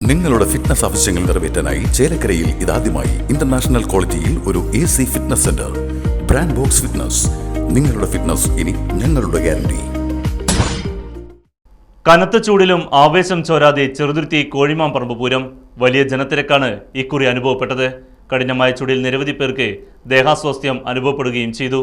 നിങ്ങളുടെ ഫിറ്റ്നസ് ആവശ്യങ്ങൾ നിറവേറ്റാനായി ചേലക്കരയിൽ ഇതാദ്യമായി ഇന്റർനാഷണൽ ക്വാളിറ്റിയിൽ ഒരു AC fitness centre. Brand box fitness. നിങ്ങളുടെ ഫിറ്റ്നസ് ഇനി ഞങ്ങളുടെ ഗ്യാരണ്ടി. കനത്ത ചൂടിലും ആവേശം ചോരാതെ ചെറുതുരുത്തി കോഴിമാമ്പറമ്പ് പൂരം. വലിയ ജനത്തിരക്കാണ് ഇക്കുറി അനുഭവപ്പെട്ടത്. കഠിനമായ ചൂടിൽ നിരവധി പേർക്ക് ദേഹാസ്വാസ്ഥ്യം അനുഭവപ്പെടുകയും ചെയ്തു.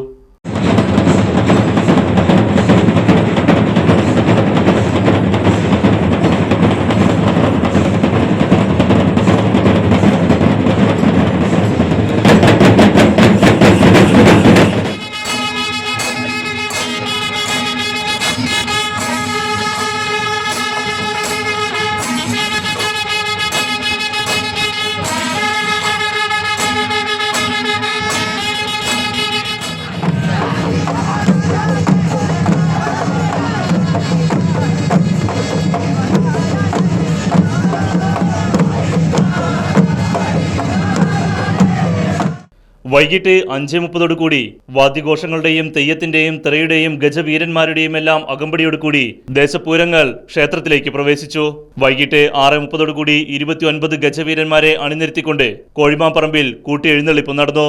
വൈകിട്ട് 5:30 വാദ്യഘോഷങ്ങളുടെയും തെയ്യത്തിന്റെയും തിറയുടെയും ഗജവീരന്മാരുടെയും എല്ലാം അകമ്പടിയോടുകൂടി ദേശപൂരങ്ങൾ ക്ഷേത്രത്തിലേക്ക് പ്രവേശിച്ചു. വൈകിട്ട് 6:30 29 ഗജവീരന്മാരെ അണിനിരത്തിക്കൊണ്ട് കോഴിമാമ്പറമ്പിൽ കൂട്ടിയെഴുന്നള്ളിപ്പ് നടന്നു.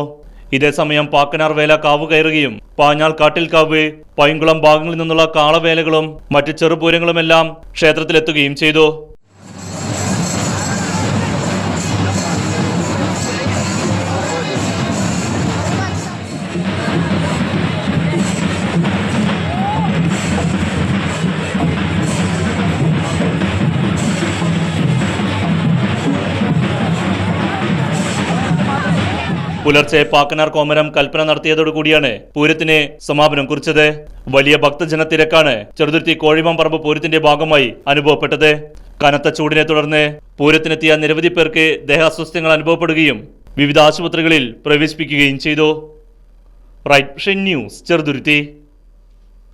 ഇതേസമയം പാക്കനാർ വേല കാവ് കയറുകയും പാഞ്ഞാൾ കാട്ടിൽക്കാവ്, പൈങ്കുളം ഭാഗങ്ങളിൽ നിന്നുള്ള കാളവേലകളും മറ്റ് ചെറുപൂരങ്ങളുമെല്ലാം ക്ഷേത്രത്തിലെത്തുകയും ചെയ്തു. പുലർച്ചെ പാക്കനാർ കോമരം കൽപ്പന നടത്തിയതോടുകൂടിയാണ് പൂരത്തിന് സമാപനം കുറിച്ചത്. വലിയ ഭക്തജനത്തിരക്കാണ് ചെറുതുരുത്തി കോഴിമാമ്പറമ്പ് പൂരത്തിന്റെ ഭാഗമായി അനുഭവപ്പെട്ടത്. കനത്ത ചൂടിനെ തുടർന്ന് പൂരത്തിനെത്തിയ നിരവധി പേർക്ക് ദേഹാസ്വാസ്ഥ്യങ്ങൾ അനുഭവപ്പെടുകയും വിവിധ ആശുപത്രികളിൽ പ്രവേശിപ്പിക്കുകയും ചെയ്തു. Right news, Cheruthuruthy.